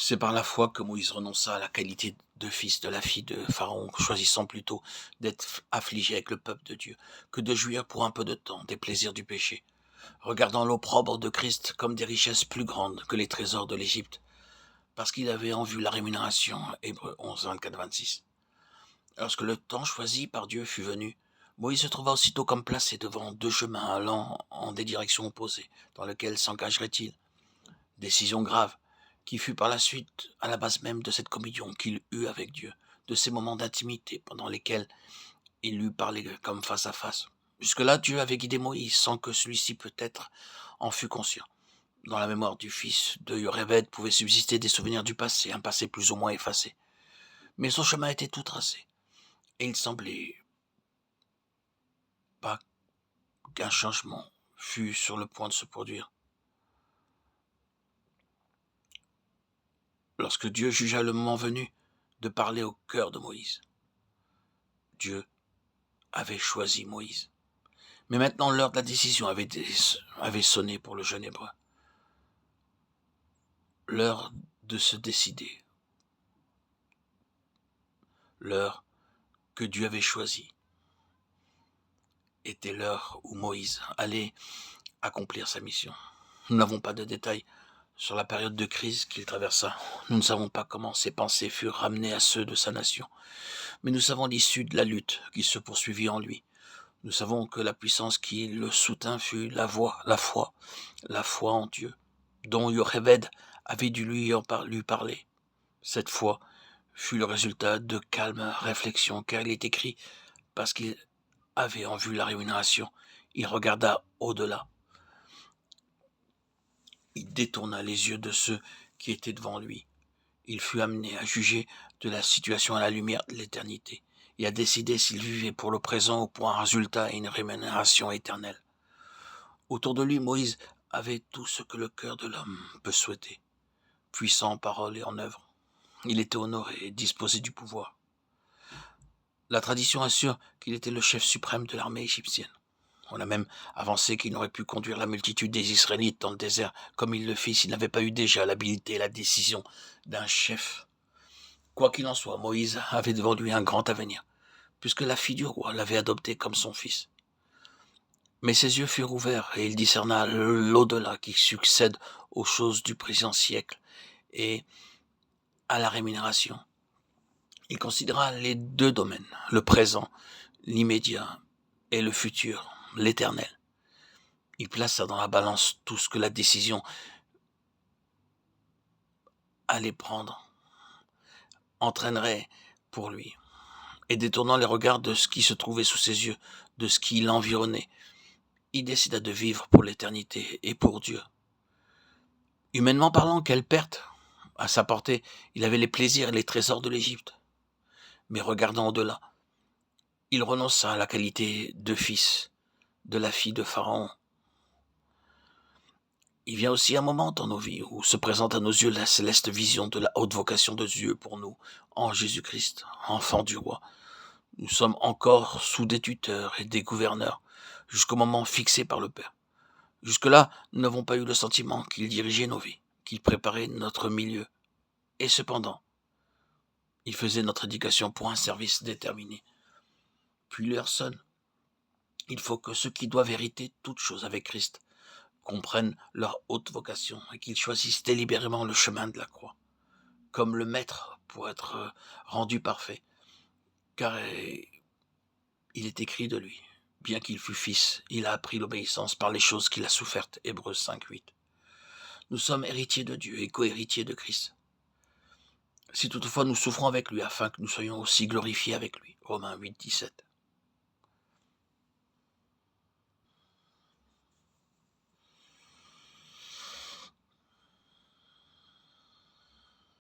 C'est par la foi que Moïse renonça à la qualité de fils de la fille de Pharaon, choisissant plutôt d'être affligé avec le peuple de Dieu que de jouir pour un peu de temps des plaisirs du péché, regardant l'opprobre de Christ comme des richesses plus grandes que les trésors de l'Égypte, parce qu'il avait en vue la rémunération. Hébreux 11, 24-26. Lorsque le temps choisi par Dieu fut venu, Moïse se trouva aussitôt comme placé devant deux chemins allant en des directions opposées. Dans lesquels s'engagerait-il? Décision grave, qui fut par la suite à la base même de cette communion qu'il eut avec Dieu, de ces moments d'intimité pendant lesquels il lui parlait comme face à face. Jusque-là, Dieu avait guidé Moïse sans que celui-ci peut-être en fût conscient. Dans la mémoire du fils de Yoréved pouvaient subsister des souvenirs du passé, un passé plus ou moins effacé. Mais son chemin était tout tracé, et il semblait pas qu'un changement fût sur le point de se produire. Lorsque Dieu jugea le moment venu de parler au cœur de Moïse, Dieu avait choisi Moïse. Mais maintenant l'heure de la décision avait sonné pour le jeune hébreu. L'heure de se décider. L'heure que Dieu avait choisie était l'heure où Moïse allait accomplir sa mission. Nous n'avons pas de détails sur la période de crise qu'il traversa. Nous ne savons pas comment ses pensées furent ramenées à ceux de sa nation. Mais nous savons l'issue de la lutte qui se poursuivit en lui. Nous savons que la puissance qui le soutint fut la foi en Dieu, dont Yocheved avait dû lui parler. Cette foi fut le résultat de calme réflexion, car il est écrit, parce qu'il avait en vue la rémunération, il regarda au-delà. Il détourna les yeux de ceux qui étaient devant lui. Il fut amené à juger de la situation à la lumière de l'éternité et à décider s'il vivait pour le présent ou pour un résultat et une rémunération éternelle. Autour de lui, Moïse avait tout ce que le cœur de l'homme peut souhaiter, puissant en parole et en œuvre. Il était honoré et disposé du pouvoir. La tradition assure qu'il était le chef suprême de l'armée égyptienne. On a même avancé qu'il n'aurait pu conduire la multitude des Israélites dans le désert comme il le fit s'il n'avait pas eu déjà l'habileté et la décision d'un chef. Quoi qu'il en soit, Moïse avait devant lui un grand avenir, puisque la fille du roi l'avait adopté comme son fils. Mais ses yeux furent ouverts et il discerna l'au-delà qui succède aux choses du présent siècle et à la rémunération. Il considéra les deux domaines, le présent, l'immédiat, et le futur, l'éternel. Il plaça dans la balance tout ce que la décision allait prendre, entraînerait pour lui, et détournant les regards de ce qui se trouvait sous ses yeux, de ce qui l'environnait, il décida de vivre pour l'éternité et pour Dieu. Humainement parlant, quelle perte! À sa portée, il avait les plaisirs et les trésors de l'Égypte. Mais regardant au-delà, il renonça à la qualité de fils de la fille de Pharaon. Il vient aussi un moment dans nos vies où se présente à nos yeux la céleste vision de la haute vocation de Dieu pour nous, en Jésus-Christ, enfant du roi. Nous sommes encore sous des tuteurs et des gouverneurs, jusqu'au moment fixé par le Père. Jusque-là, nous n'avons pas eu le sentiment qu'il dirigeait nos vies, qu'il préparait notre milieu. Et cependant, il faisait notre éducation pour un service déterminé. Puis l'heure sonne. Il faut que ceux qui doivent hériter toutes choses avec Christ comprennent leur haute vocation et qu'ils choisissent délibérément le chemin de la croix, comme le Maître pour être rendu parfait. Car il est écrit de lui, bien qu'il fût fils, il a appris l'obéissance par les choses qu'il a souffertes. Hébreux 5:8. Nous sommes héritiers de Dieu et co-héritiers de Christ. Si toutefois nous souffrons avec lui, afin que nous soyons aussi glorifiés avec lui. Romains 8:17.